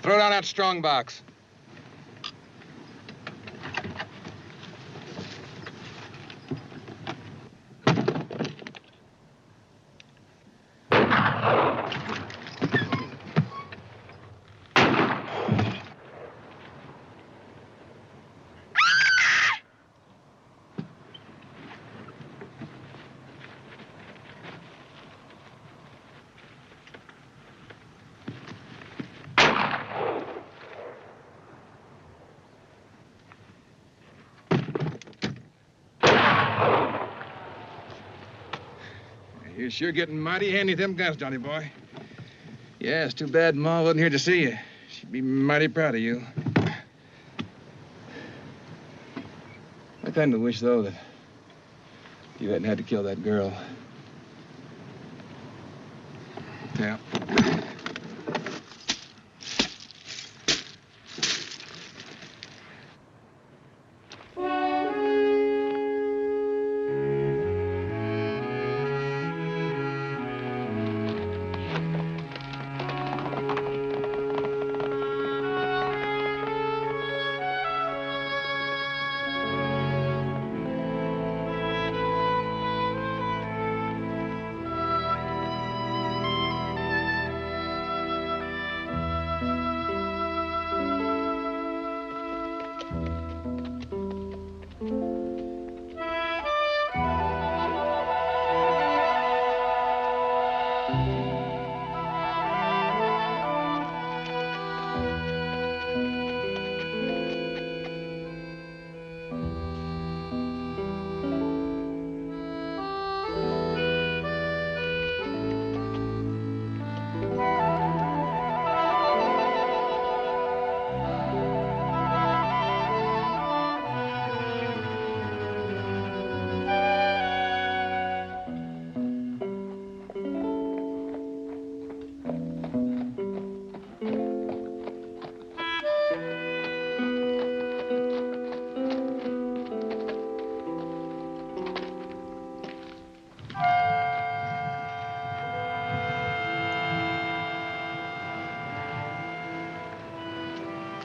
Throw down that strong box. You're sure getting mighty handy with them guns, Johnny boy. Yeah, it's too bad Ma wasn't here to see you. She'd be mighty proud of you. I kind of wish, though, that you hadn't had to kill that girl. Yeah.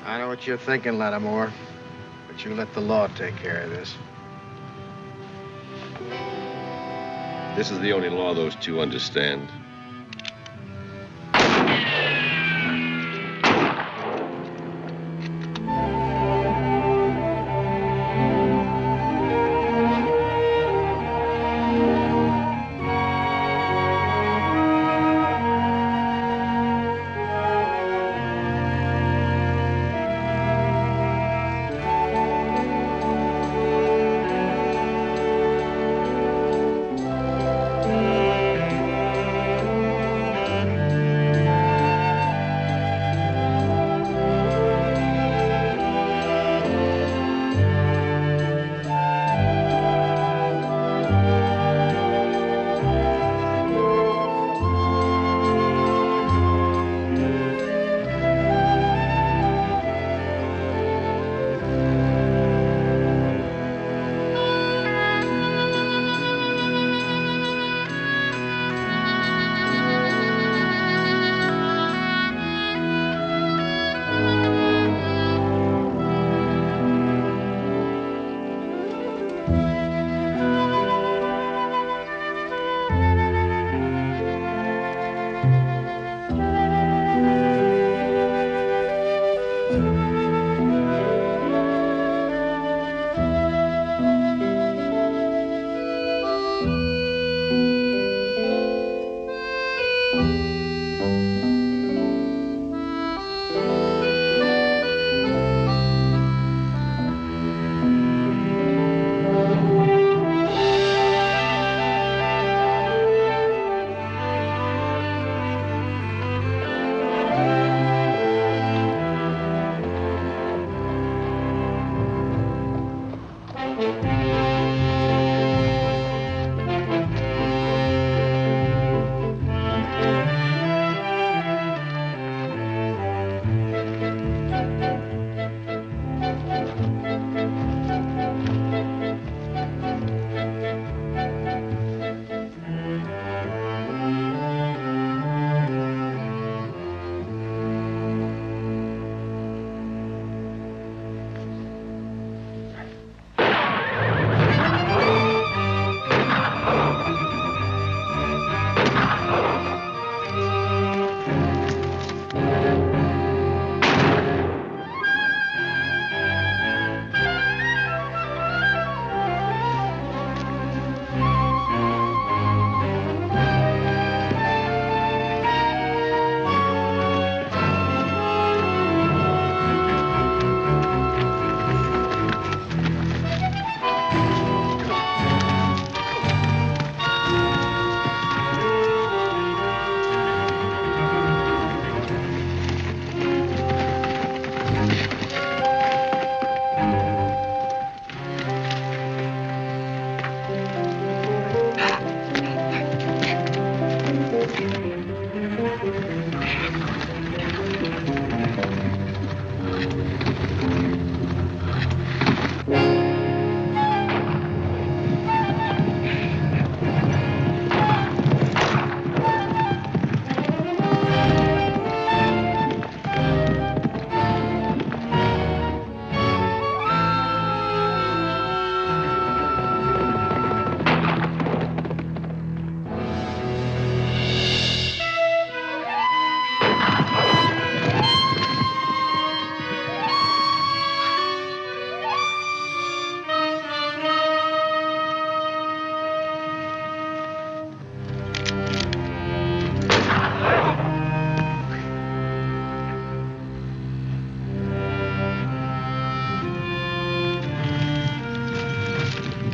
I know what you're thinking, Lattimore, but you let the law take care of this. This is the only law those two understand.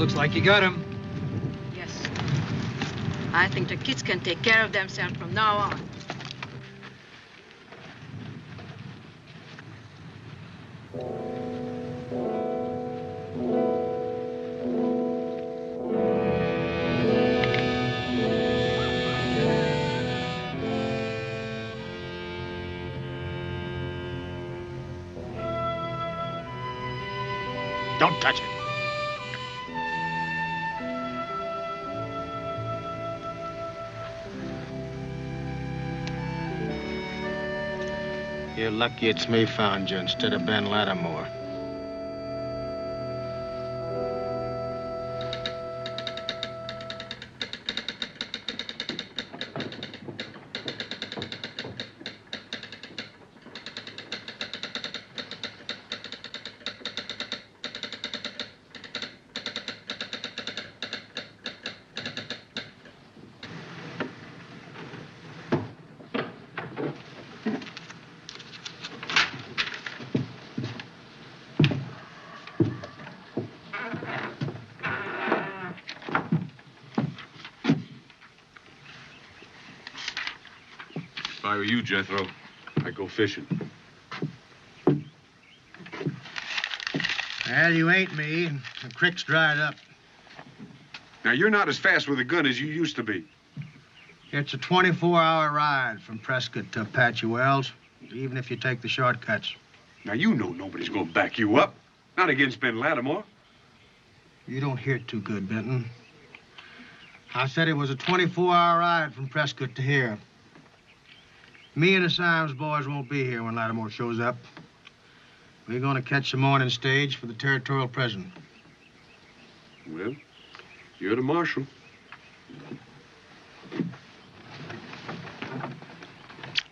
Looks like you got him. Yes. I think the kids can take care of themselves from now on. Don't touch it. You're lucky it's me found you instead of Ben Lattimore. If I were you, Jethro, I'd go fishing. Well, you ain't me. The creek's dried up. Now, you're not as fast with a gun as you used to be. It's a 24-hour ride from Prescott to Apache Wells, even if you take the shortcuts. Now, you know nobody's going to back you up. Not against Ben Lattimore. You don't hear too good, Benton. I said it was a 24-hour ride from Prescott to here. Me and the Symes boys won't be here when Lattimore shows up. We're going to catch the morning stage for the territorial prison. Well, you're the marshal.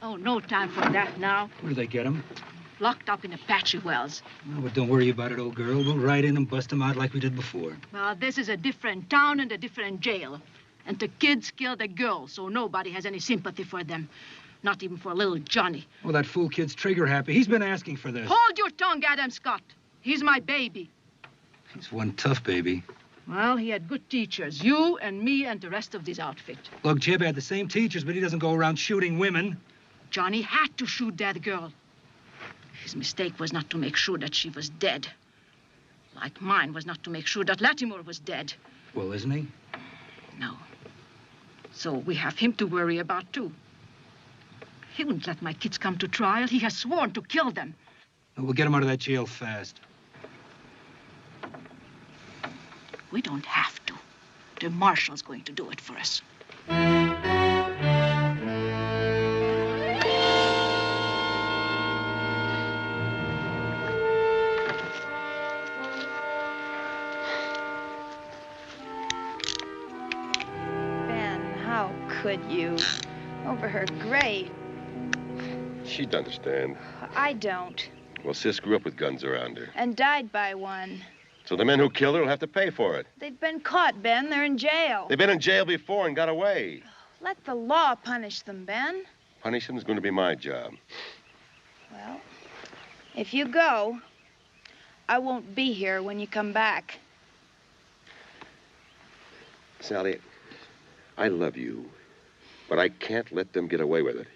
Oh, no time for that now. Where did they get him? Locked up in Apache Wells. Oh, but don't worry about it, old girl. We'll ride in and bust him out like we did before. Well, this is a different town and a different jail. And the kids killed a girl, so nobody has any sympathy for them. Not even for little Johnny. Oh, that fool kid's trigger happy. He's been asking for this. Hold your tongue, Adam Scott. He's my baby. He's one tough baby. Well, he had good teachers. You and me and the rest of this outfit. Look, Jeb had the same teachers, but he doesn't go around shooting women. Johnny had to shoot that girl. His mistake was not to make sure that she was dead. Like mine was not to make sure that Lattimore was dead. Well, isn't he? No. So we have him to worry about, too. He wouldn't let my kids come to trial. He has sworn to kill them. We'll get him out of that jail fast. We don't have to. The marshal's going to do it for us. Ben, how could you? Over her grave. She'd understand. I don't. Well, Sis grew up with guns around her. And died by one. So the men who killed her will have to pay for it. They've been caught, Ben. They're in jail. They've been in jail before and got away. Let the law punish them, Ben. Punish them is going to be my job. Well, if you go, I won't be here when you come back. Sally, I love you, but I can't let them get away with it.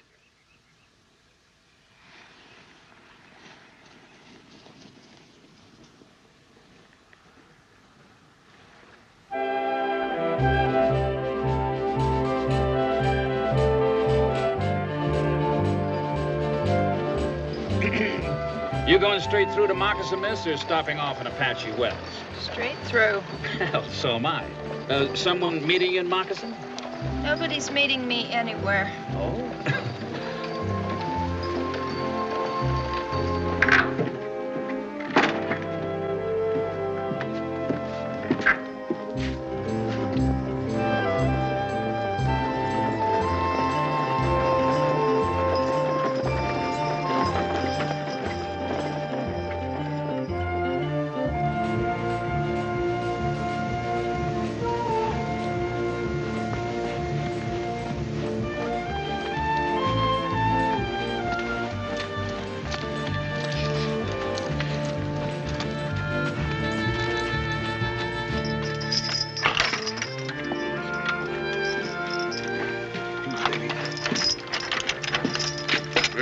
You going straight through to Moccasin, miss, or stopping off in Apache Wells? Straight through. Hell, so am I. Someone meeting you in Moccasin? Nobody's meeting me anywhere. Oh.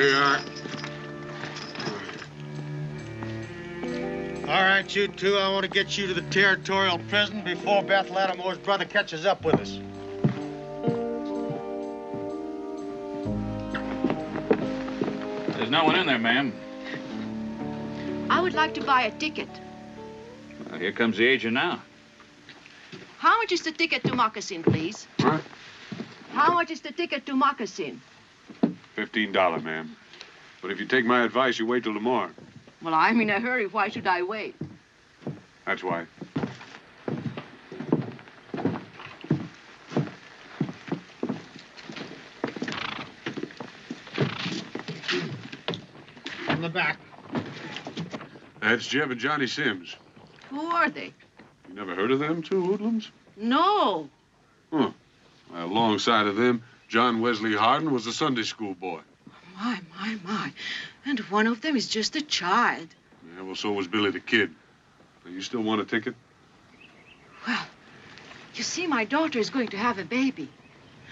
Here you are. All right, you two, I want to get you to the territorial prison before Beth Lattimore's brother catches up with us. There's no one in there, ma'am. I would like to buy a ticket. Well, here comes the agent now. How much is the ticket to Moccasin, please? What? How much is the ticket to Moccasin? $15, ma'am. But if you take my advice, you wait till tomorrow. Well, I'm in a hurry. Why should I wait? That's why. In the back. That's Jeb and Johnny Sims. Who are they? You never heard of them two hoodlums? No. Huh. Well, alongside of them, John Wesley Hardin was a Sunday school boy. My. And one of them is just a child. Yeah, well, so was Billy the Kid. Now, you still want a ticket? Well, you see, my daughter is going to have a baby.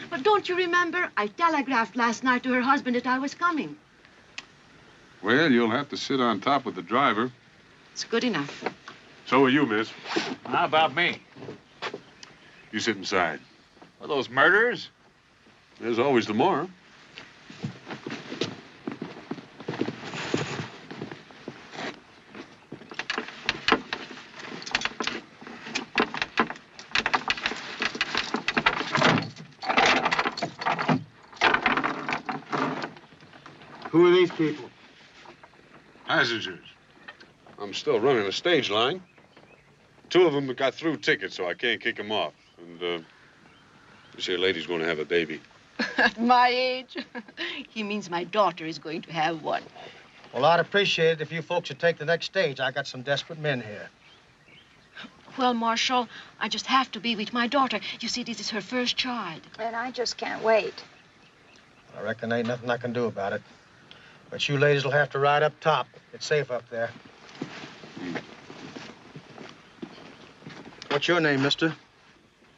But don't you remember? I telegraphed last night to her husband that I was coming. Well, you'll have to sit on top with the driver. It's good enough. So are you, miss. How about me? You sit inside. Are those murderers? There's always tomorrow. Who are these people? Passengers. I'm still running a stage line. Two of them got through tickets, so I can't kick them off. And, this here lady's going to have a baby. At my age? He means my daughter is going to have one. Well, I'd appreciate it if you folks would take the next stage. I got some desperate men here. Well, Marshal, I just have to be with my daughter. You see, this is her first child. And I just can't wait. I reckon ain't nothing I can do about it. But you ladies will have to ride up top. It's safe up there. What's your name, mister?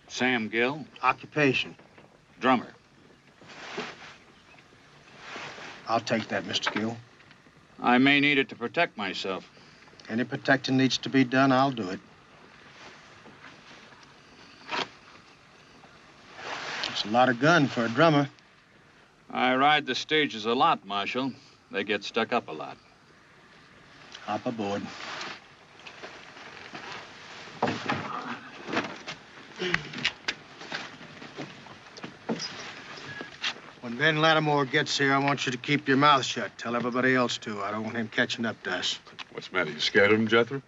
Sam Gill, Occupation. drummer. I'll take that, Mr. Gill. I may need it to protect myself. Any protecting needs to be done, I'll do it. It's a lot of gun for a drummer. I ride the stages a lot, Marshal. They get stuck up a lot. Hop aboard. When Ben Lattimore gets here, I want you to keep your mouth shut. Tell everybody else to. I don't want him catching up to us. What's the matter? You scared of him, Jethro?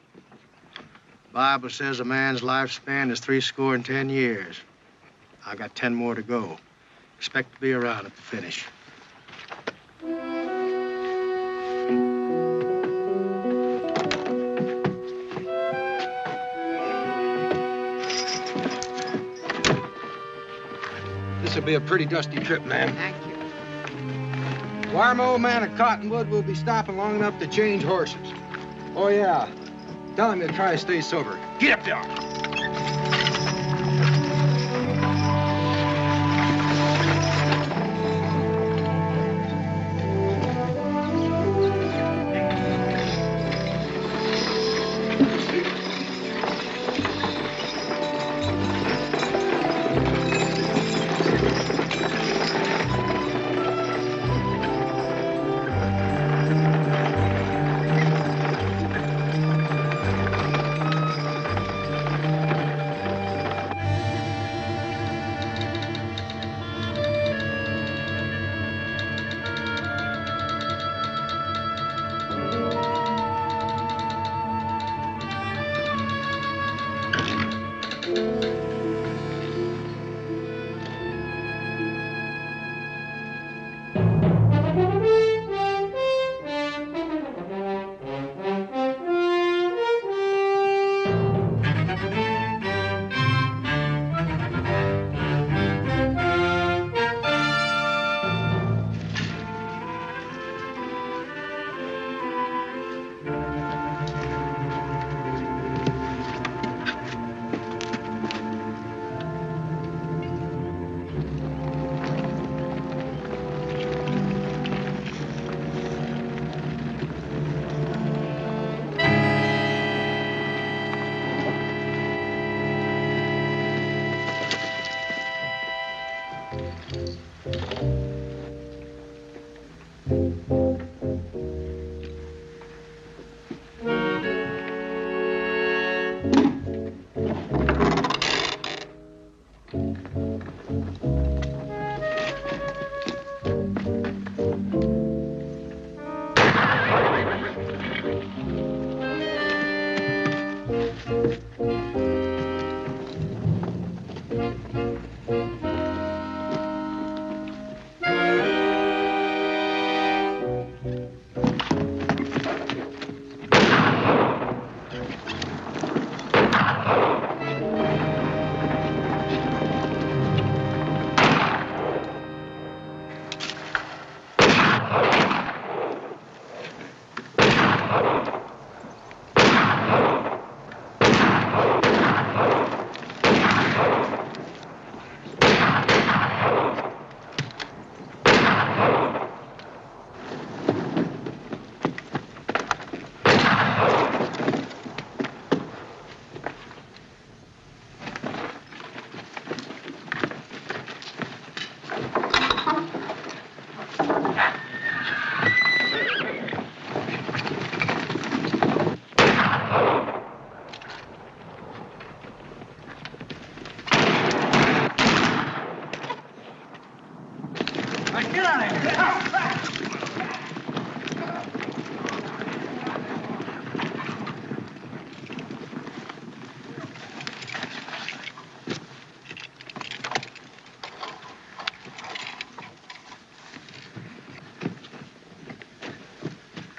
Bible says a man's lifespan is 70 years. I got 10 more to go. Expect to be around at the finish. This'll be a pretty dusty trip, man. Thank you. Wire my old man at Cottonwood will be stopping long enough to change horses. Oh, yeah. Tell him to try to stay sober. Get up there.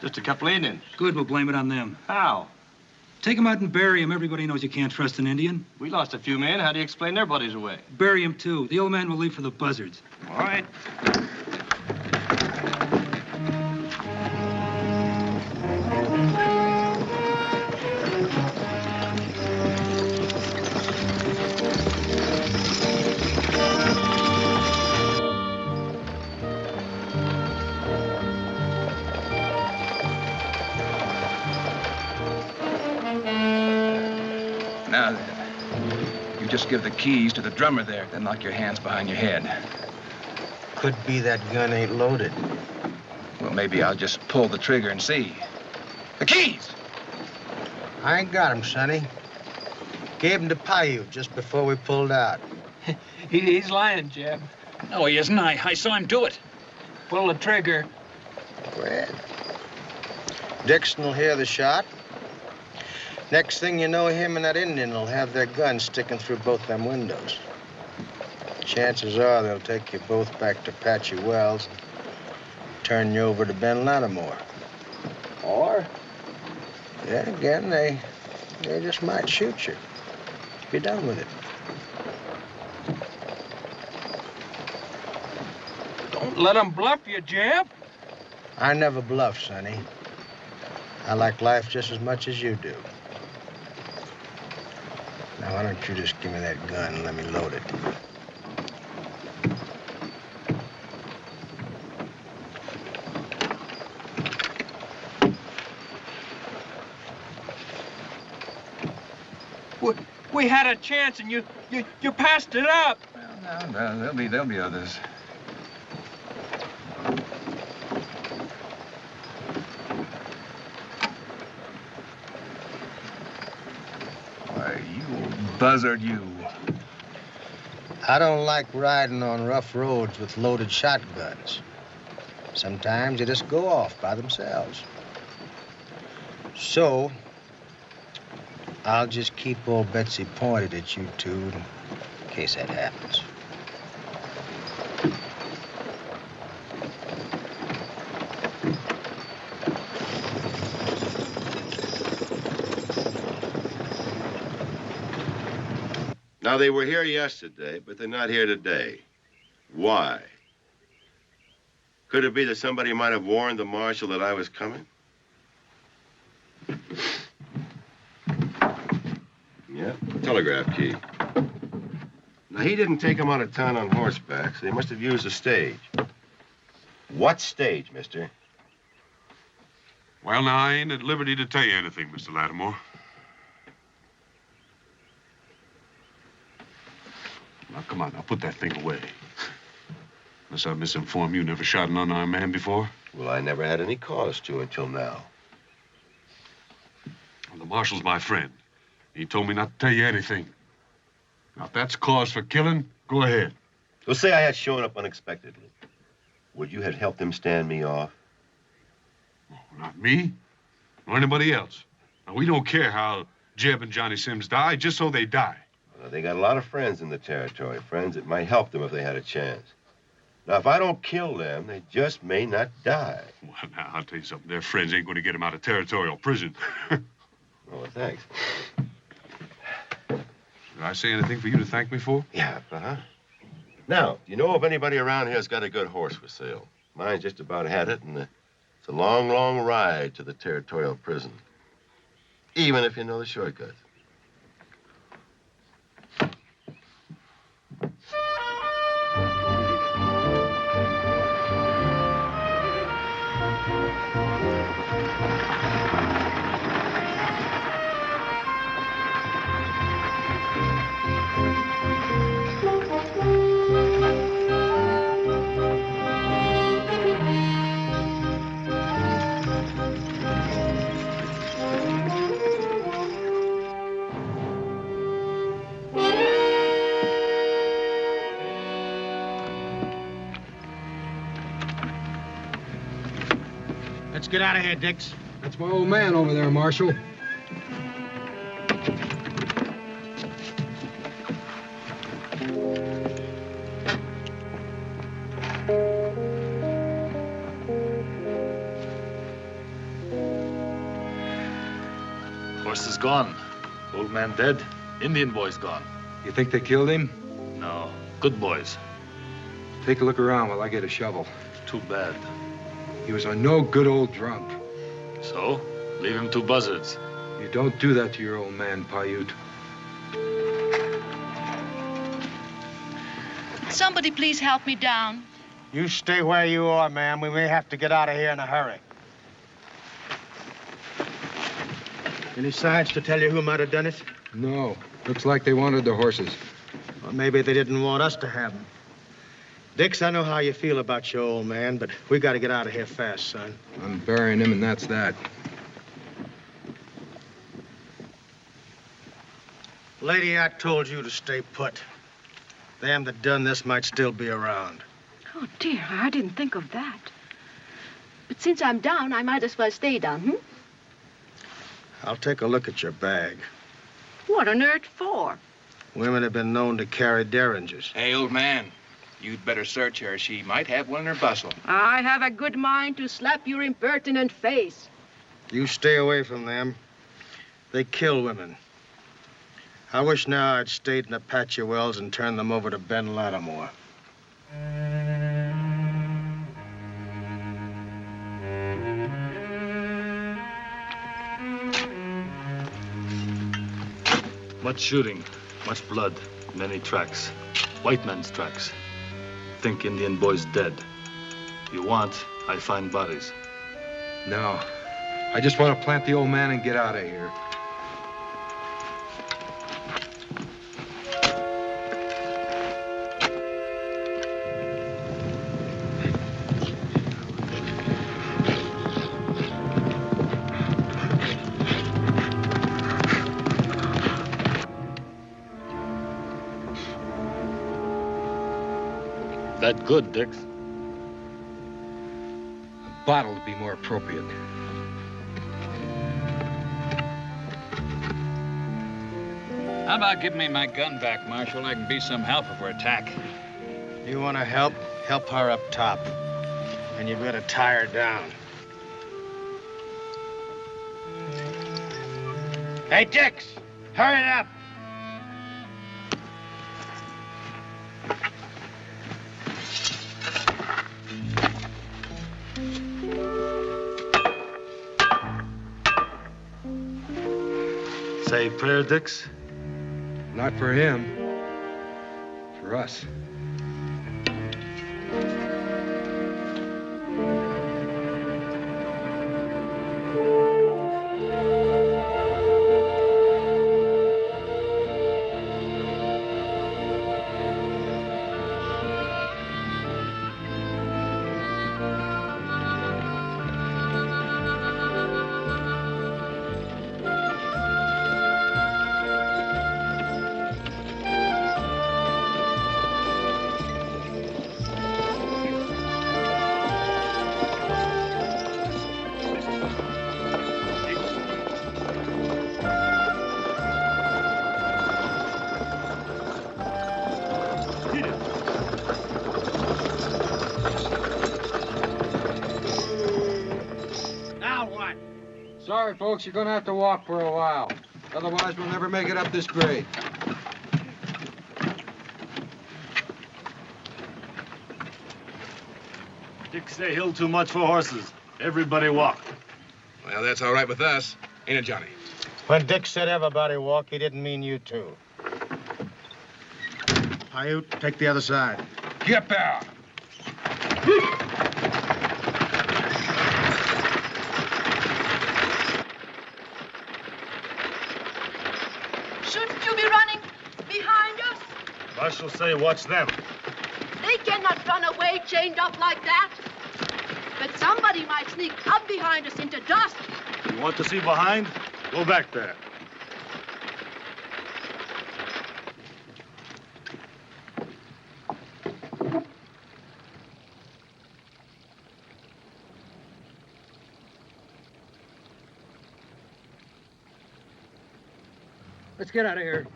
Just a couple of Indians. Good, we'll blame it on them. How? Take them out and bury them. Everybody knows you can't trust an Indian. We lost a few men. How do you explain their bodies away? Bury them, too. The old man will leave for the buzzards. All right. Now then, you just give the keys to the drummer there, then lock your hands behind your head. Could be that gun ain't loaded. Well, maybe I'll just pull the trigger and see. The keys! I ain't got 'em, Sonny. Gave 'em to Paiute just before we pulled out. He's lying, Jeb. No, he isn't. I saw him do it. Pull the trigger. Well, Dixon will hear the shot. Next thing you know, him and that Indian will have their guns sticking through both them windows. Chances are they'll take you both back to Apache Wells and turn you over to Ben Lattimore. Or, then again, they just might shoot you. Be done with it. Don't let him bluff you, Jeb. I never bluff, Sonny. I like life just as much as you do. Now, why don't you just give me that gun and let me load it? We had a chance and you passed it up. Well, no, there'll be others. Why, you old buzzard, you. I don't like riding on rough roads with loaded shotguns. Sometimes they just go off by themselves. So, I'll just keep old Betsy pointed at you two in case that happens. Now, they were here yesterday, but they're not here today. Why? Could it be that somebody might have warned the marshal that I was coming? Yeah, telegraph key. Now, he didn't take him out of town on horseback, so he must have used a stage. What stage, mister? Well, now, I ain't at liberty to tell you anything, Mr. Lattimore. Now, come on, now, put that thing away. Unless I'm misinformed, you never shot an unarmed man before? Well, I never had any cause to until now. Well, the marshal's my friend. He told me not to tell you anything. Now, if that's cause for killing, go ahead. Well, say I had shown up unexpectedly. Would you have helped him stand me off? Oh, not me, or anybody else. Now, we don't care how Jeb and Johnny Sims die, just so they die. Well, they got a lot of friends in the territory, friends that might help them if they had a chance. Now, if I don't kill them, they just may not die. Well, now, I'll tell you something. Their friends ain't going to get them out of territorial prison. Oh, thanks. Did I say anything for you to thank me for? Yeah, uh-huh. Now, do you know if anybody around here's got a good horse for sale? Mine's just about had it, and it's a long, long ride to the territorial prison. Even if you know the shortcuts. Let's get out of here, Dix. That's my old man over there, Marshal. Horse is gone. Old man dead. Indian boy's gone. You think they killed him? No. Good boys. Take a look around while I get a shovel. Too bad. He was a no good old drunk. So? Leave him to buzzards. You don't do that to your old man, Paiute. Somebody please help me down. You stay where you are, ma'am. We may have to get out of here in a hurry. Any signs to tell you who might have done it? No. Looks like they wanted the horses. Well, maybe they didn't want us to have them. Dix, I know how you feel about your old man, but we got to get out of here fast, son. I'm burying him, and that's that. Lady, I told you to stay put. Them that done this might still be around. Oh, dear, I didn't think of that. But since I'm down, I might as well stay down, I'll take a look at your bag. What on earth for? Women have been known to carry derringers. Hey, old man, you'd better search her. She might have one in her bustle. I have a good mind to slap your impertinent face. You stay away from them. They kill women. I wish now I'd stayed in Apache Wells and turned them over to Ben Lattimore. Much shooting, much blood, many tracks. White man's tracks. Think Indian boy's dead. You want, I find bodies. No. I just want to plant the old man and get out of here. That good, Dix. A bottle would be more appropriate. How about giving me my gun back, Marshal? I can be some help if we're attacked. You want to help? Help her up top. And you better tie her down. Hey, Dix! Hurry it up! Say prayer, Dix? Not for him. For us. Sorry, folks, you're gonna have to walk for a while. Otherwise, we'll never make it up this grade. Dick say hill too much for horses. Everybody walk. Well, that's all right with us. Ain't it, Johnny? When Dick said everybody walk, he didn't mean you two. Paiute, take the other side. Get there! Shouldn't you be running behind us? Marshal say watch them. They cannot run away chained up like that. But somebody might sneak up behind us into dust. You want to see behind? Go back there. Let's get out of here.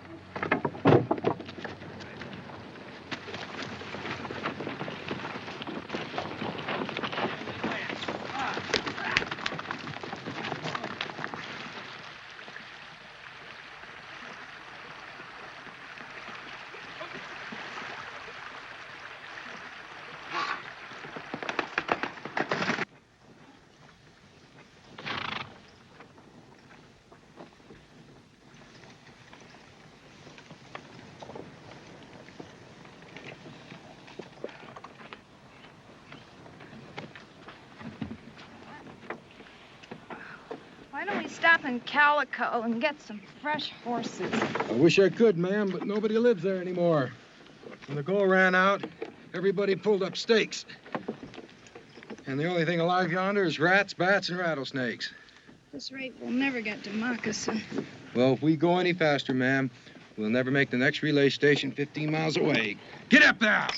Why don't we stop in Calico and get some fresh horses? I wish I could, ma'am, but nobody lives there anymore. When the gold ran out, everybody pulled up stakes. And the only thing alive yonder is rats, bats, and rattlesnakes. At this rate, we'll never get to Moccasin. Well, if we go any faster, ma'am, we'll never make the next relay station 15 miles away. Get up there!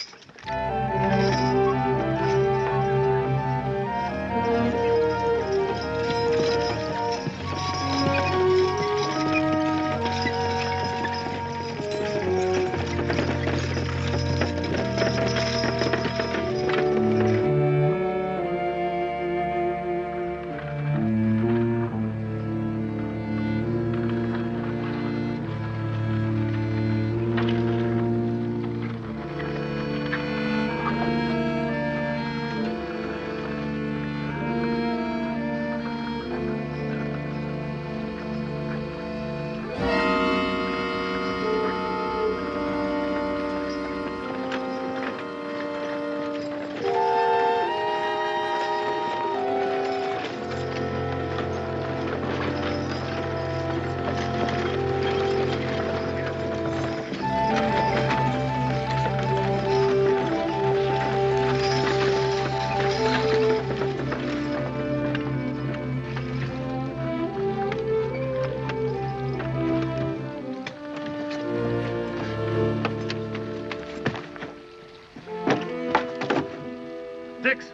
Dix,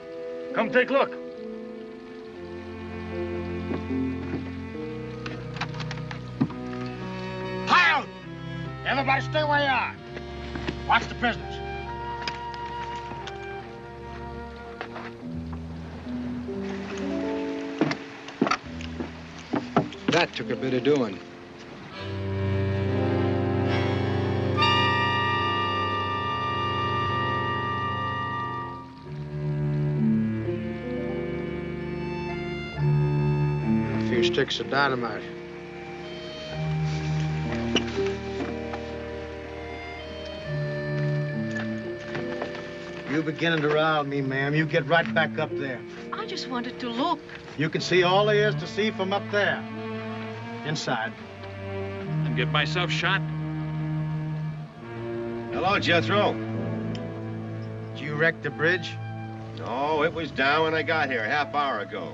come take a look. Pile! Everybody stay where you are. Watch the prisoners. That took a bit of doing. A few sticks of dynamite. You beginning to rile me, ma'am. You get right back up there. I just wanted to look. You can see all there is to see from up there. Inside. And get myself shot? Hello, Jethro. Did you wreck the bridge? No, it was down when I got here a half hour ago.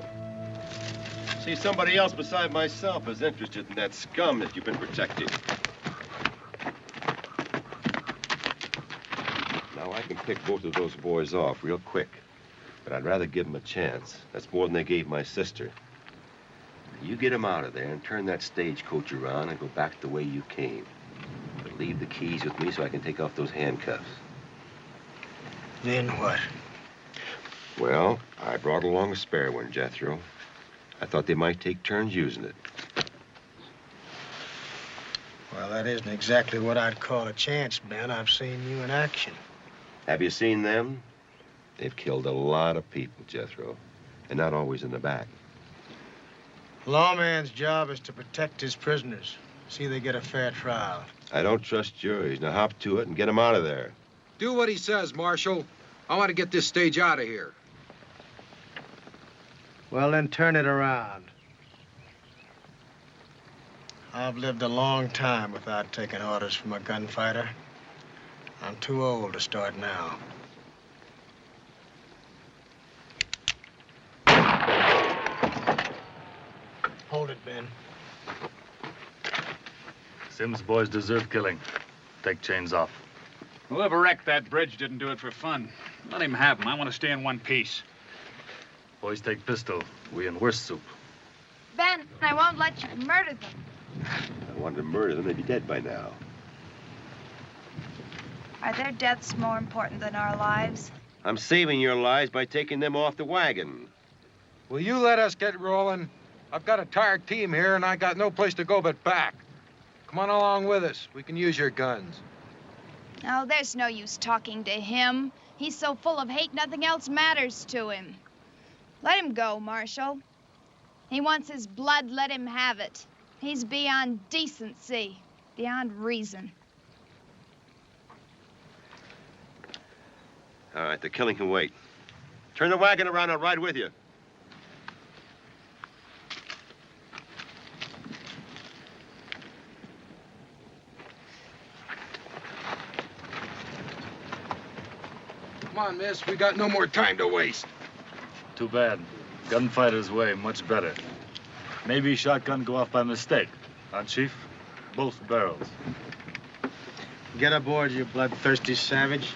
See, somebody else beside myself is interested in that scum that you've been protecting. Now, I can pick both of those boys off real quick, but I'd rather give them a chance. That's more than they gave my sister. You get them out of there and turn that stagecoach around and go back the way you came. But leave the keys with me so I can take off those handcuffs. Then what? Well, I brought along a spare one, Jethro. I thought they might take turns using it. Well, that isn't exactly what I'd call a chance, Ben. I've seen you in action. Have you seen them? They've killed a lot of people, Jethro, and not always in the back. Lawman's job is to protect his prisoners. See they get a fair trial. I don't trust juries. Now hop to it and get them out of there. Do what he says, Marshal. I want to get this stage out of here. Well, then turn it around. I've lived a long time without taking orders from a gunfighter. I'm too old to start now. Hold it, Ben. Sims boys deserve killing. Take chains off. Whoever wrecked that bridge didn't do it for fun. Let him have them. I want to stay in one piece. Boys take pistol. We in worse soup. Ben, I won't let you murder them. I wanted to murder them. They'd be dead by now. Are their deaths more important than our lives? I'm saving your lives by taking them off the wagon. Will you let us get rolling? I've got a tired team here, and I got no place to go but back. Come on along with us. We can use your guns. Oh, there's no use talking to him. He's so full of hate, nothing else matters to him. Let him go, Marshal. He wants his blood, let him have it. He's beyond decency, beyond reason. All right, the killing can wait. Turn the wagon around, I'll ride with you. Come on, miss. We got no more time to waste. Too bad. Gunfighter's way, much better. Maybe shotgun go off by mistake. Huh, Chief? Both barrels. Get aboard, you bloodthirsty savage.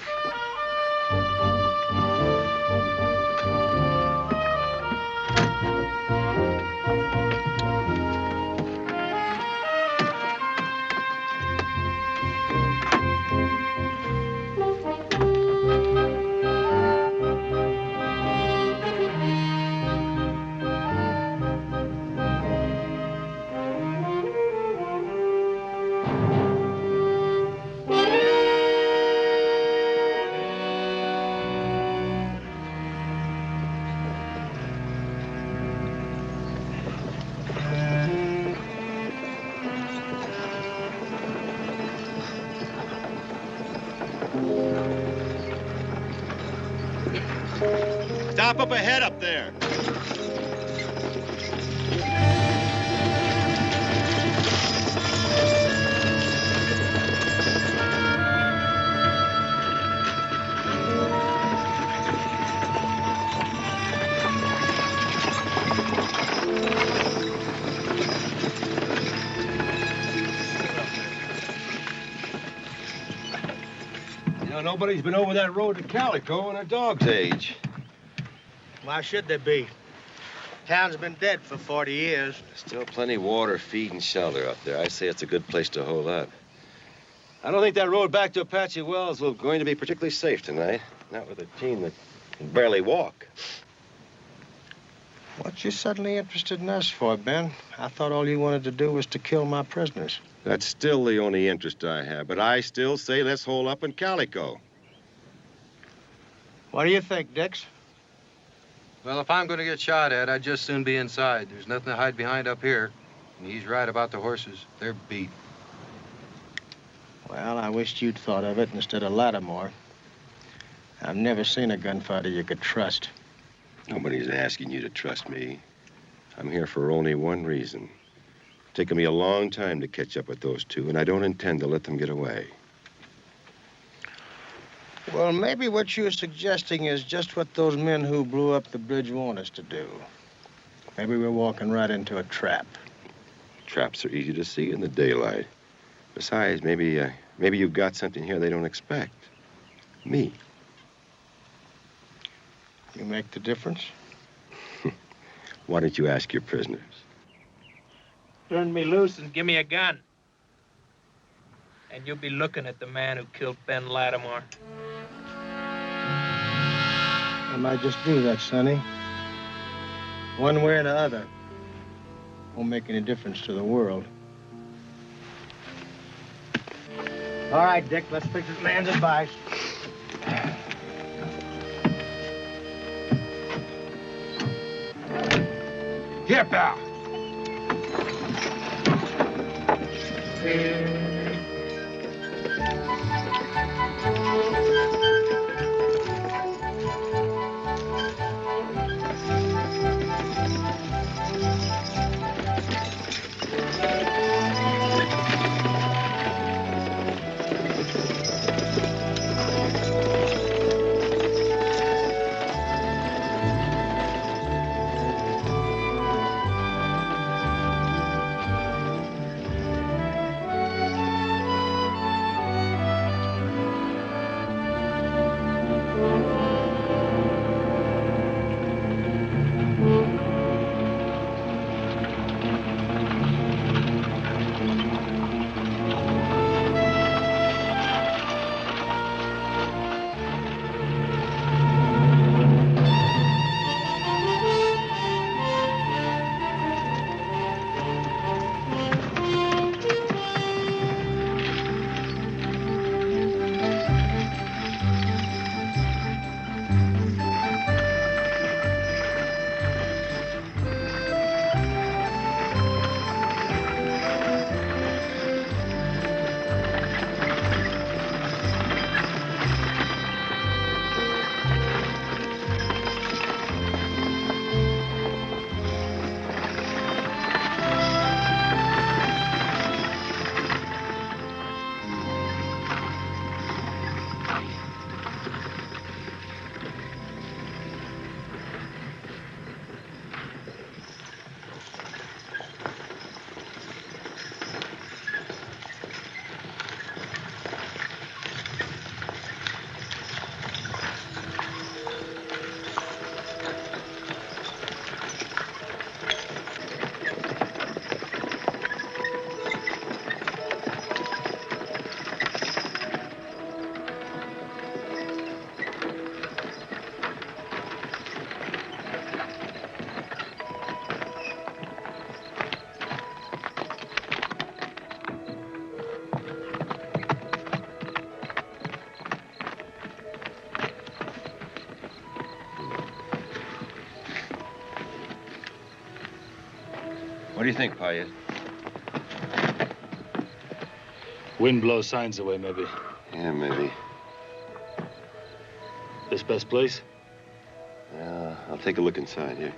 Stop up ahead up there. You know, nobody's been over that road to Calico in a dog's age. Why should there be? Town's been dead for 40 years. Still plenty of water, feed, and shelter up there. I say it's a good place to hold up. I don't think that road back to Apache Wells is going to be particularly safe tonight. Not with a team that can barely walk. What you suddenly interested in us for, Ben? I thought all you wanted to do was to kill my prisoners. That's still the only interest I have, but I still say let's hole up in Calico. What do you think, Dix? Well, if I'm going to get shot at, I'd just soon be inside. There's nothing to hide behind up here. And he's right about the horses. They're beat. Well, I wished you'd thought of it instead of Lattimore. I've never seen a gunfighter you could trust. Nobody's asking you to trust me. I'm here for only one reason. It's taken me a long time to catch up with those two, and I don't intend to let them get away. Well, maybe what you're suggesting is just what those men who blew up the bridge want us to do. Maybe we're walking right into a trap. Traps are easy to see in the daylight. Besides, maybe you've got something here they don't expect. Me. You make the difference? Why don't you ask your prisoners? Turn me loose and give me a gun. And you'll be looking at the man who killed Ben Lattimore. I might just do that, Sonny. One way or the other. won't make any difference to the world. All right, Dick, let's fix this man's advice. Here, pal. What do you think, Payet? Wind blows signs away, maybe. Yeah, maybe. This best place? Yeah, I'll take a look inside here.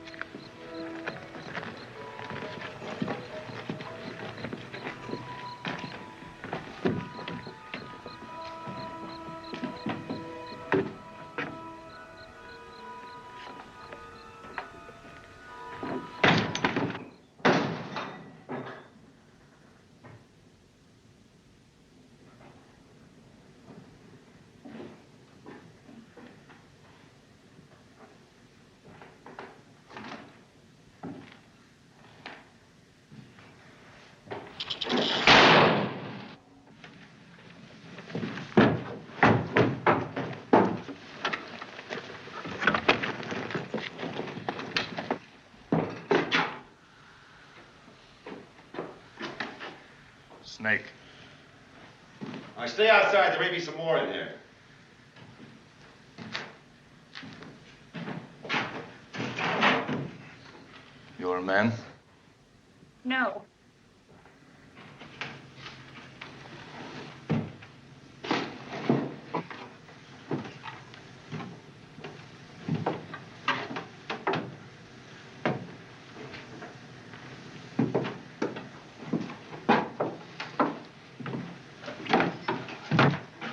Snake. All right, stay outside. There may be some more in here. You're a man? No.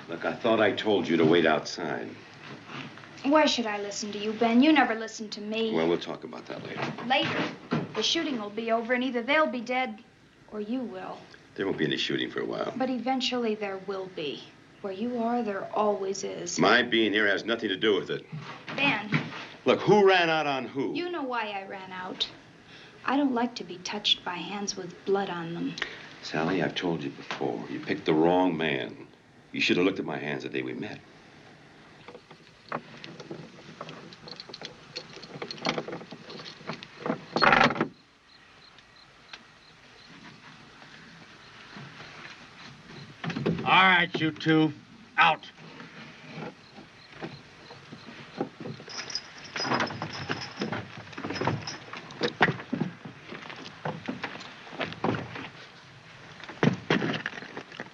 Look, I thought I told you to wait outside. Why should I listen to you, Ben? You never listen to me. Well, we'll talk about that later. Later, the shooting will be over, and either they'll be dead or you will. There won't be any shooting for a while. But eventually there will be. Where you are, there always is. My being here has nothing to do with it. Ben. Look, who ran out on who? You know why I ran out. I don't like to be touched by hands with blood on them. Sally, I've told you before, you picked the wrong man. You should have looked at my hands the day we met. right, you two. Out.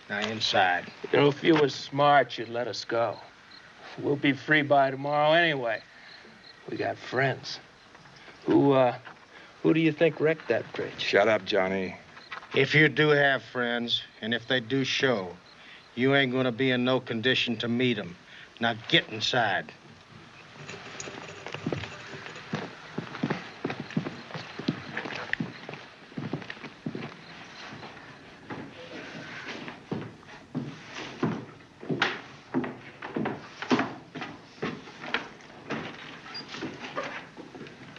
Now inside. You know, if you were smart, you'd let us go. We'll be free by tomorrow anyway. We got friends. Who do you think wrecked that bridge? Shut up, Johnny. If you do have friends, and if they do show, you ain't gonna be in no condition to meet them. Now get inside.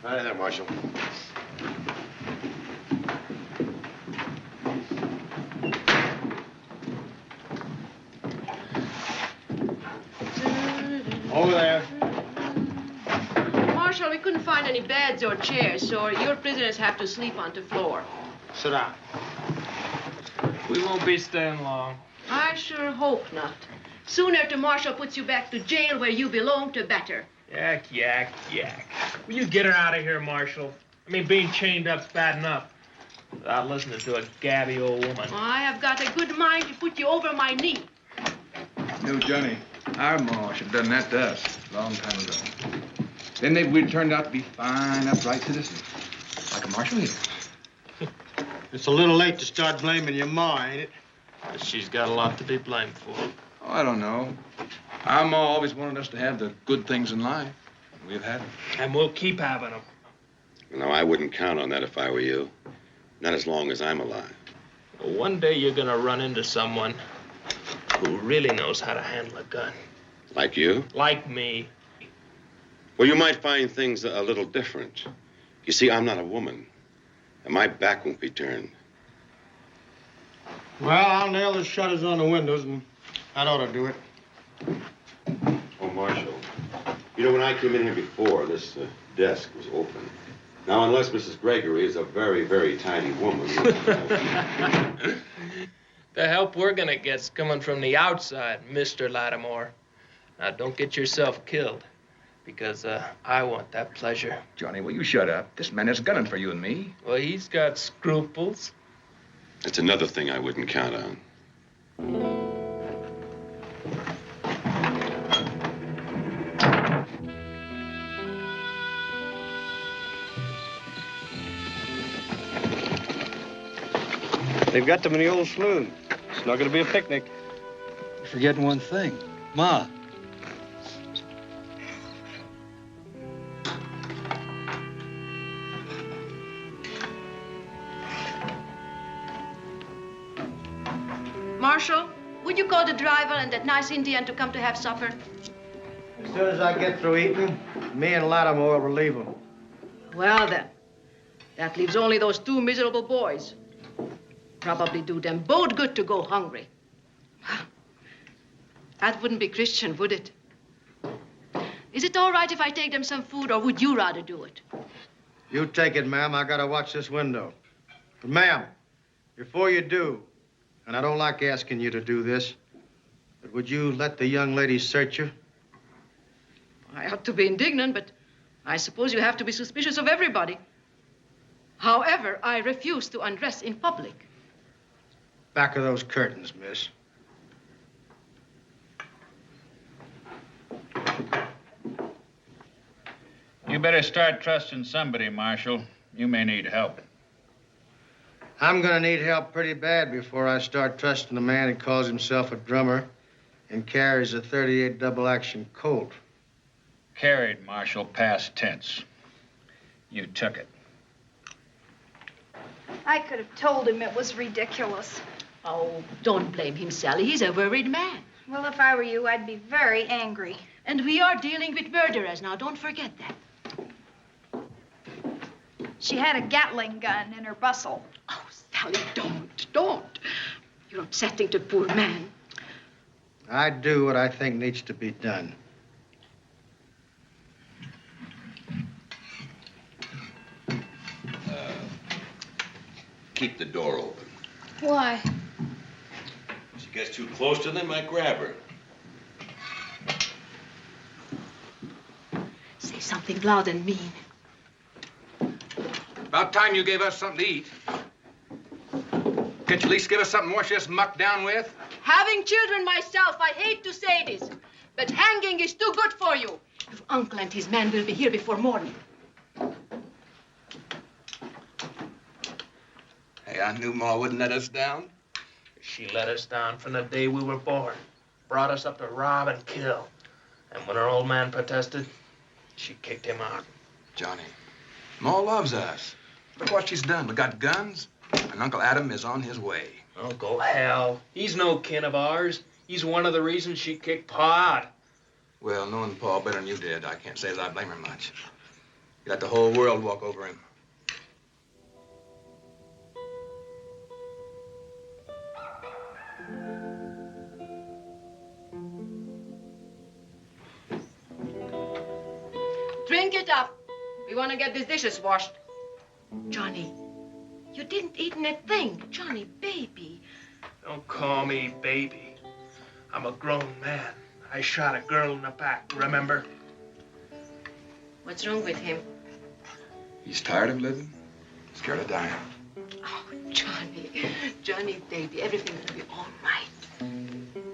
Hi there, Marshal. Over there. Marshal, we couldn't find any beds or chairs, so your prisoners have to sleep on the floor. Sit down. We won't be staying long. I sure hope not. Sooner the marshal puts you back to jail where you belong, the better. Yak, yak, yak. Will you get her out of here, Marshal? I mean, being chained up's bad enough. Without listening to a gabby old woman. I have got a good mind to put you over my knee. No, Johnny. Our ma should have done that to us a long time ago. Then maybe we'd turned out to be fine, upright citizens. Like a Marshal here. It's a little late to start blaming your ma, ain't it? She's got a lot to be blamed for. Oh, I don't know. Our ma always wanted us to have the good things in life. We've had them. And we'll keep having them. No, I wouldn't count on that if I were you. Not as long as I'm alive. Well, one day you're gonna run into someone who really knows how to handle a gun. Like you? Like me. Well, you might find things a little different. You see, I'm not a woman. And my back won't be turned. Well, I'll nail the shutters on the windows, and that ought to do it. Oh, Marshal. You know, when I came in here before, this desk was open. Now, unless Mrs. Gregory is a very, very tiny woman. The help we're gonna get's coming from the outside, Mr. Lattimore. Now, don't get yourself killed, because I want that pleasure. Johnny, will you shut up? This man is gunning for you and me. Well, he's got scruples. It's another thing I wouldn't count on. They've got them in the old saloon. It's not going to be a picnic. You're forgetting one thing. Ma. Marshal, would you call the driver and that nice Indian to come to have supper? As soon as I get through eating, me and Lattimore will leave them. Well, then. That leaves only those two miserable boys. Probably do them both good to go hungry. That wouldn't be Christian, would it? Is it all right if I take them some food, or would you rather do it? You take it, ma'am. I gotta watch this window. But, ma'am, before you do, and I don't like asking you to do this, but would you let the young lady search you? I ought to be indignant, but I suppose you have to be suspicious of everybody. However, I refuse to undress in public. Back of those curtains, miss. You better start trusting somebody, Marshal. You may need help. I'm gonna need help pretty bad before I start trusting a man who calls himself a drummer and carries a .38 double-action Colt. Carried, Marshal, past tense. You took it. I could have told him it was ridiculous. Oh, don't blame him, Sally. He's a worried man. Well, if I were you, I'd be very angry. And we are dealing with murderers now. Don't forget that. She had a Gatling gun in her bustle. Oh, Sally, don't. You're upsetting the poor man. I do what I think needs to be done. Keep the door open. Why? She gets too close to them, they might grab her. Say something loud and mean. About time you gave us something to eat. Can't you at least give us something to wash this muck down with? Having children myself, I hate to say this, but hanging is too good for you. Your uncle and his men will be here before morning. Hey, I knew Ma wouldn't let us down. She let us down from the day we were born. Brought us up to rob and kill. And when our old man protested, she kicked him out. Johnny, Ma loves us. Look what she's done. We got guns, and Uncle Adam is on his way. Uncle Hal, he's no kin of ours. He's one of the reasons she kicked Pa out. Well, knowing Paul better than you did, I can't say as I blame her much. You let the whole world walk over him. Drink it up. We want to get these dishes washed. Johnny, you didn't eat anything. Johnny, baby. Don't call me baby. I'm a grown man. I shot a girl in the back, remember? What's wrong with him? He's tired of living, scared of dying. Oh, Johnny. Johnny, baby, everything will be all right.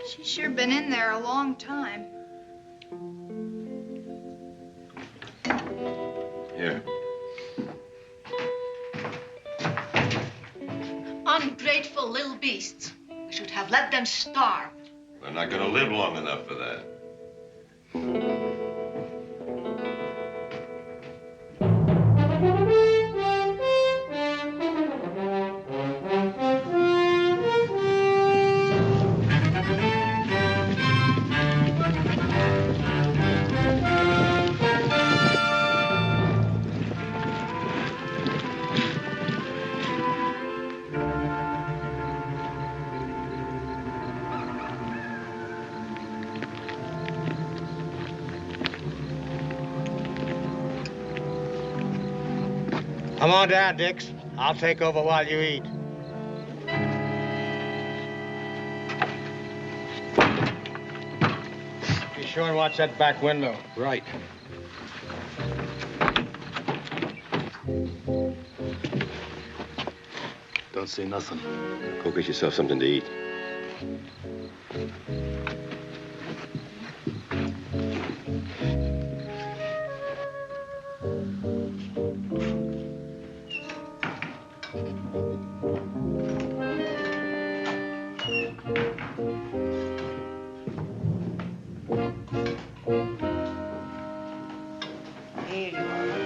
She's sure been in there a long time. Here. Ungrateful little beasts. We should have let them starve. They're not gonna live long enough for that. Come on down, Dix. I'll take over while you eat. Be sure and watch that back window. Right. Don't say nothing. Go get yourself something to eat.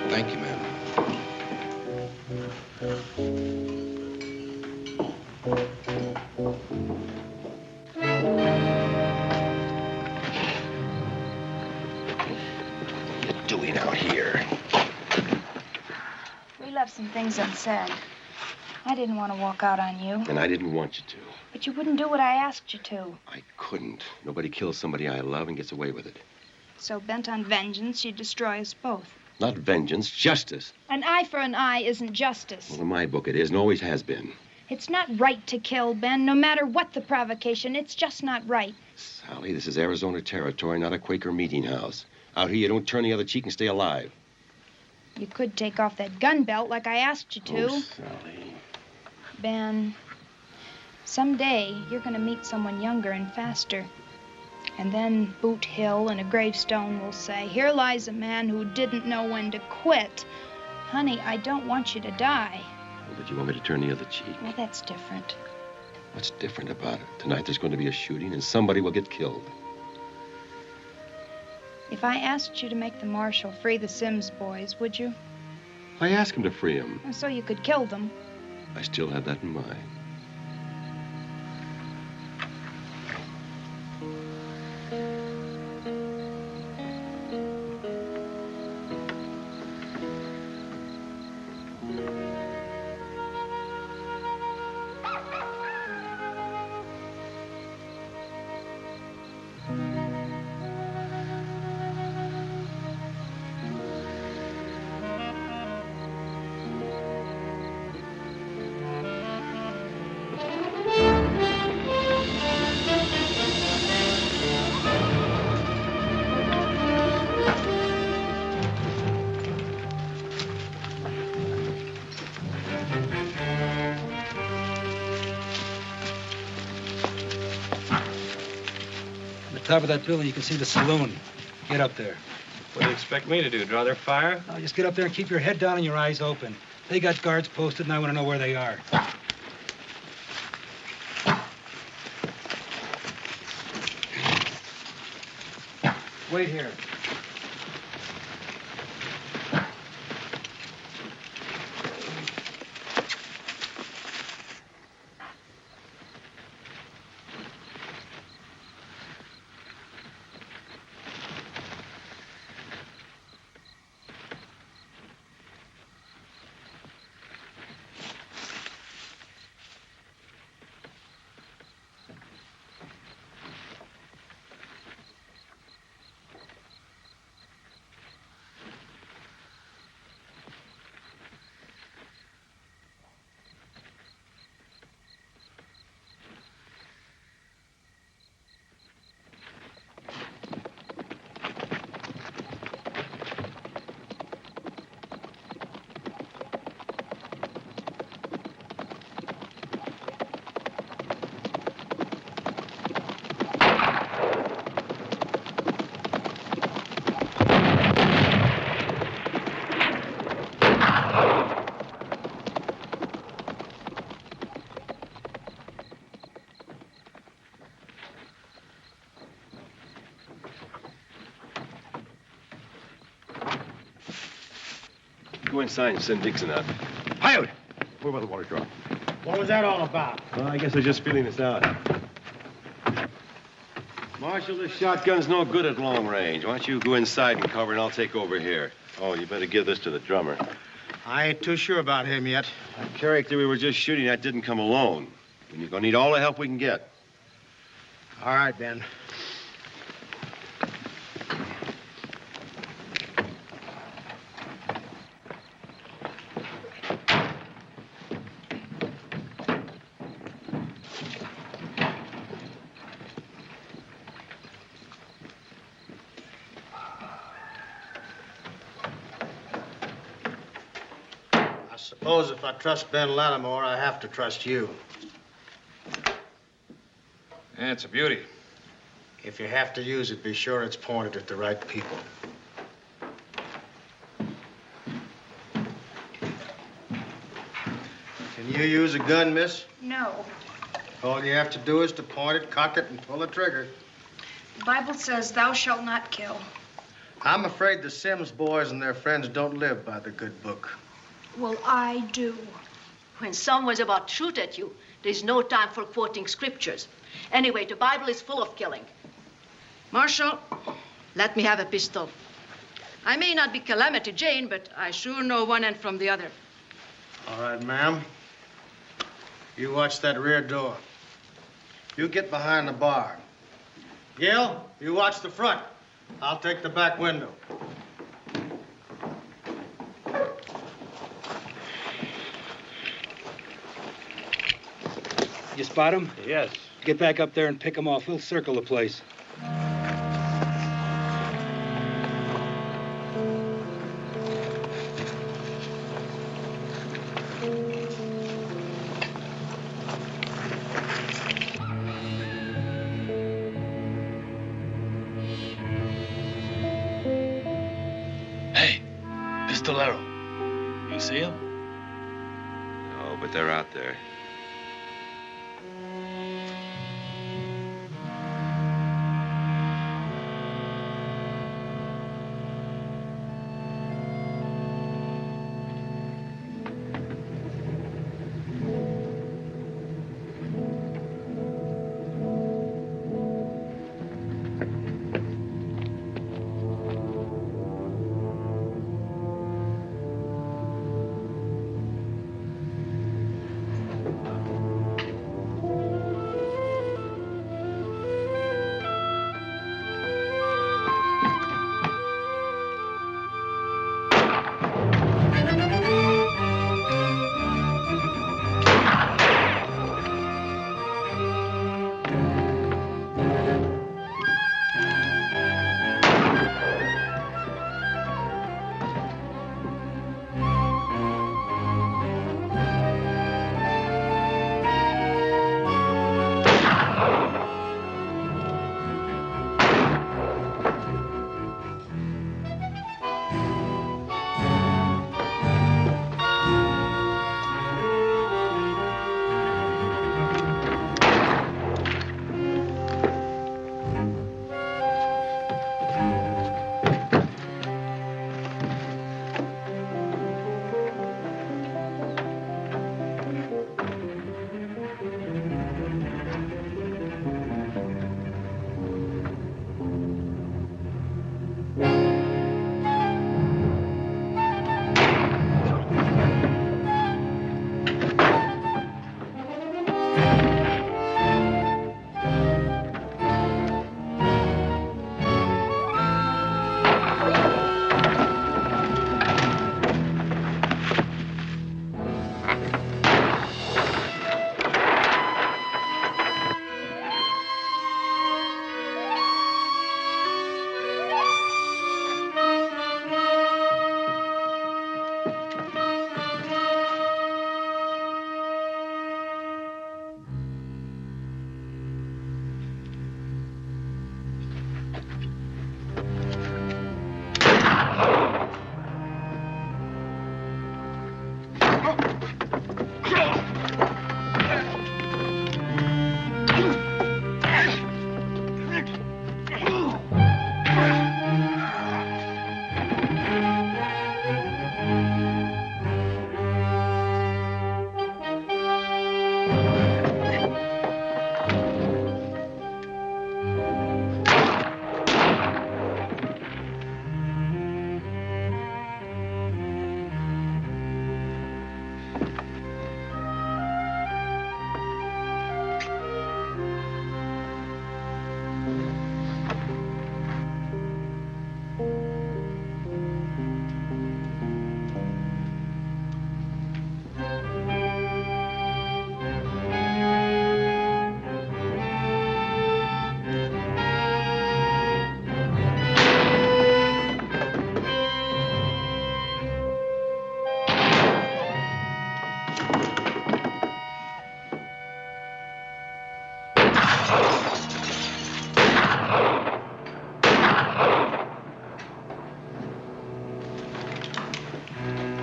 Thank you, ma'am. What are you doing out here? We left some things unsaid. I didn't want to walk out on you, And I didn't want you to. but you wouldn't do what I asked you to. I couldn't. Nobody kills somebody I love and gets away with it. So bent on vengeance, you'd destroy us both. Not vengeance, justice. An eye for an eye isn't justice. Well, in my book it is and always has been. It's not right to kill, Ben, no matter what the provocation. It's just not right. Sally, this is Arizona territory, not a Quaker meeting house. Out here, you don't turn the other cheek and stay alive. You could take off that gun belt like I asked you to. Oh, Sally. Ben, someday you're going to meet someone younger and faster. And then Boot Hill and a gravestone will say, "Here lies a man who didn't know when to quit." Honey, I don't want you to die. Oh, but you want me to turn the other cheek? Well, that's different. What's different about it? Tonight there's going to be a shooting and somebody will get killed. If I asked you to make the marshal free the Sims boys, would you? I asked him to free him. So you could kill them. I still have that in mind. top of that building, you can see the saloon. Get up there. What do you expect me to do, draw their fire? No, just get up there and keep your head down and your eyes open. They got guards posted, and I want to know where they are. Wait here. Go inside and send Dixon out. Coyote! Where will the water drop? What was that all about? Well, I guess they're just feeling this out. Marshal, this shotgun's no good at long range. Why don't you go inside and cover, and I'll take over here. Oh, you better give this to the drummer. I ain't too sure about him yet. That character we were just shooting at didn't come alone. And you're gonna need all the help we can get. All right, Ben. I suppose if I trust Ben Lattimore, I have to trust you. Yeah, it's a beauty. If you have to use it, be sure it's pointed at the right people. Can you use a gun, miss? No. All you have to do is to point it, cock it, and pull the trigger. The Bible says, thou shalt not kill. I'm afraid the Sims boys and their friends don't live by the good book. Well, I do. When someone's about to shoot at you, there's no time for quoting scriptures. Anyway, the Bible is full of killing. Marshal, let me have a pistol. I may not be Calamity Jane, but I sure know one end from the other. All right, ma'am. You watch that rear door. You get behind the bar. Gil, you watch the front. I'll take the back window. You spot him? Yes. Get back up there and pick him off. We'll circle the place. Hey, Pistolero. You see him? No, but they're out there.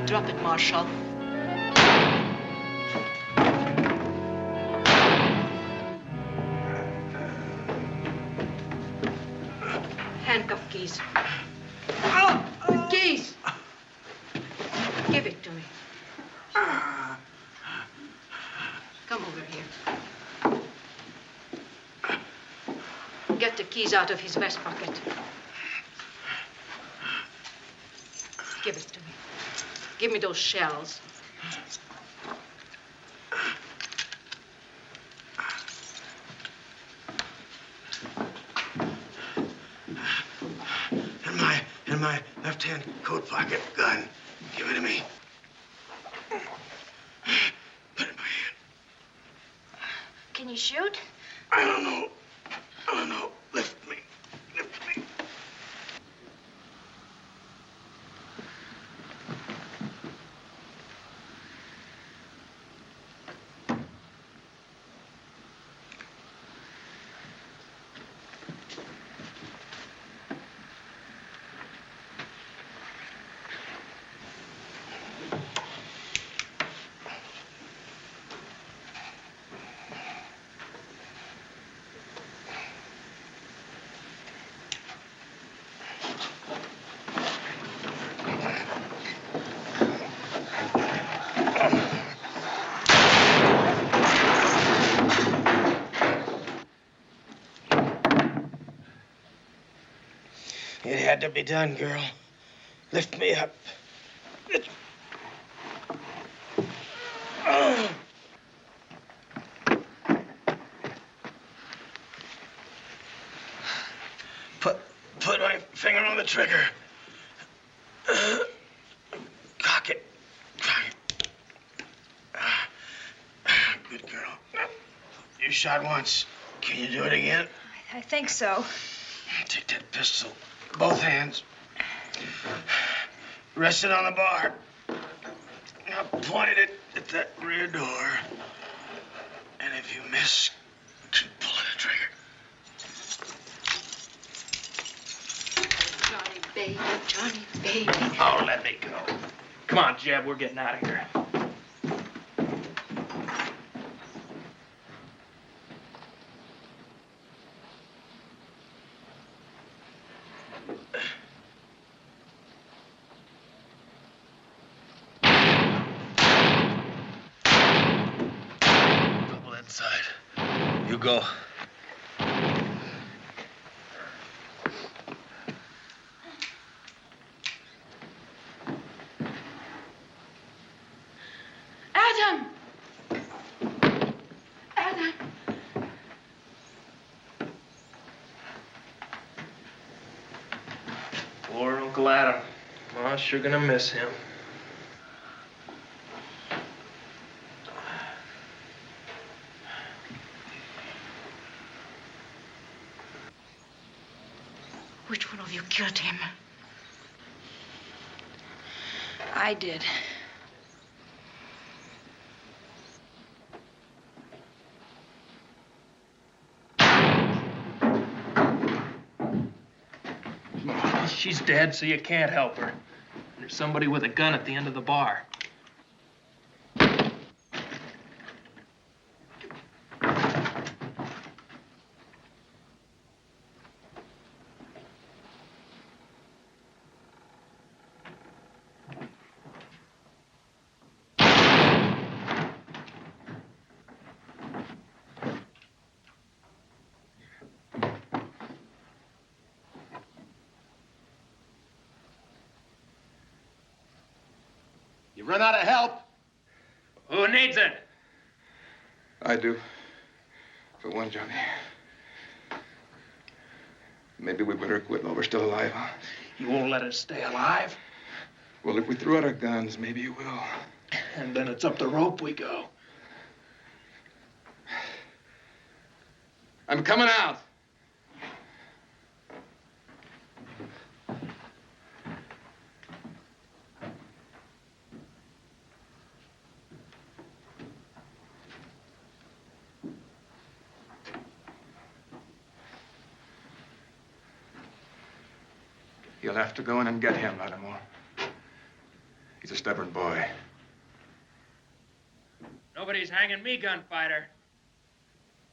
Drop it, Marshal. Handcuff keys. The keys. Give it to me. Come over here. Get the keys out of his vest pocket. Give it to me. Give me those shells. In my left-hand coat pocket, gun. Give it to me. Put it in my hand. Can you shoot? I don't know. I don't know. Lift me. Lift me. It had to be done, girl. Lift me up. Oh. Put my finger on the trigger. Cock it. Cock it. Good girl. You shot once. Can you do it again? I think so. Take that pistol. Both hands. Rest it on the bar. Now pointed it at that rear door. And if you miss, keep pulling the trigger. Johnny, baby. Johnny, baby. Oh, let me go. Come on, Jeb, we're getting out of here. Inside. You go. Adam! Adam! Poor Uncle Adam. Ma's sure gonna miss him. Which one of you killed him? I did. She's dead, so you can't help her. There's somebody with a gun at the end of the bar. You run out of help? Who needs it? I do. For one, Johnny. Maybe we better quit while we're still alive, huh? You won't let us stay alive? Well, if we threw out our guns, maybe you will. And then it's up the rope we go. I'm coming out. You'll have to go in and get him, Lattimore. He's a stubborn boy. Nobody's hanging me, gunfighter.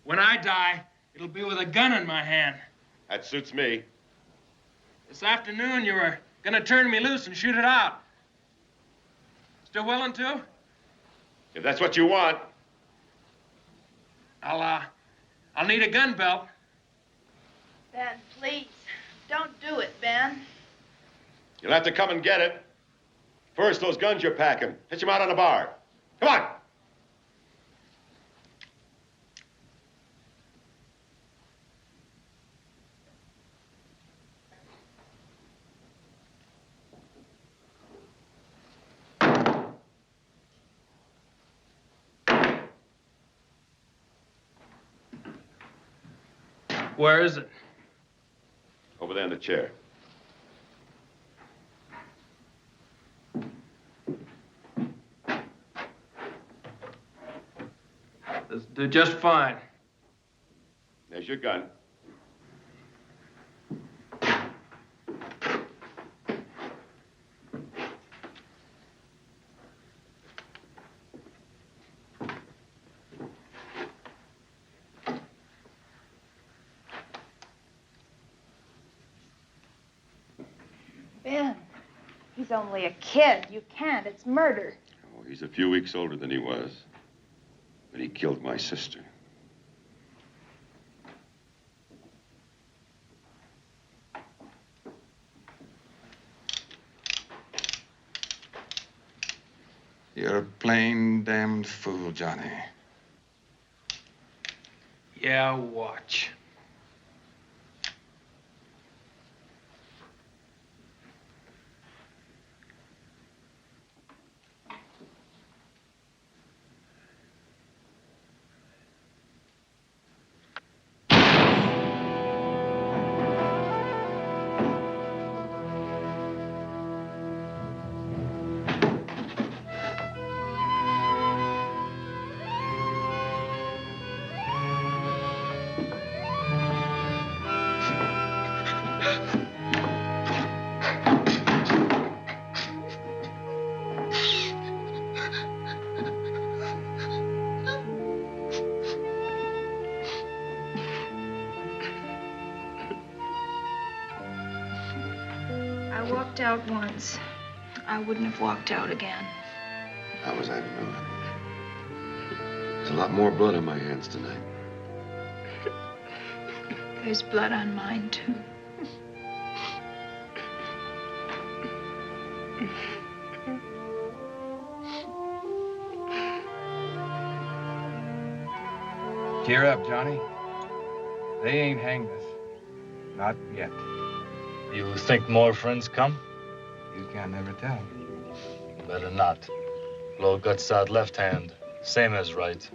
When I die, it'll be with a gun in my hand. That suits me. This afternoon, you were gonna turn me loose and shoot it out. Still willing to? If that's what you want. I'll need a gun belt. Ben, please. Don't do it, Ben. You'll have to come and get it. First, those guns you're packing. Hitch them out on the bar. Come on. Where is it? Over there in the chair. This'll do just fine. There's your gun. Ben, he's only a kid. You can't. It's murder. Oh, he's a few weeks older than he was. But he killed my sister. You're a plain damned fool, Johnny. Yeah, watch. I walked out once. I wouldn't have walked out again. How was I to know it? There's a lot more blood on my hands tonight. There's blood on mine, too. Cheer up, Johnny. They ain't hanged us. Not yet. You think more friends come? You can't never tell. Better not. Blow guts out left hand, same as right.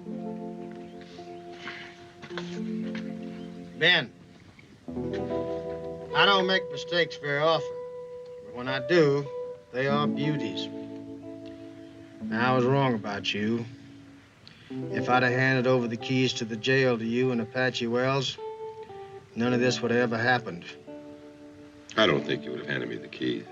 Ben, I don't make mistakes very often, but when I do, they are beauties. Now, I was wrong about you. If I'd have handed over the keys to the jail to you and Apache Wells, none of this would have ever happened. I don't think you would have handed me the keys.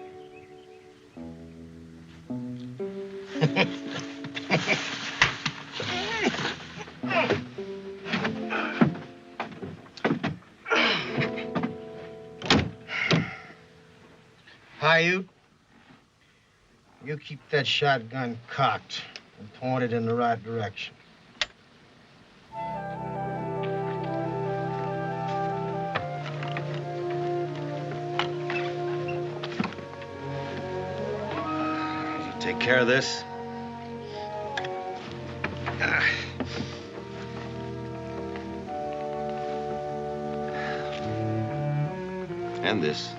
Paiute, you keep that shotgun cocked and pointed in the right direction. Take care of this. And this.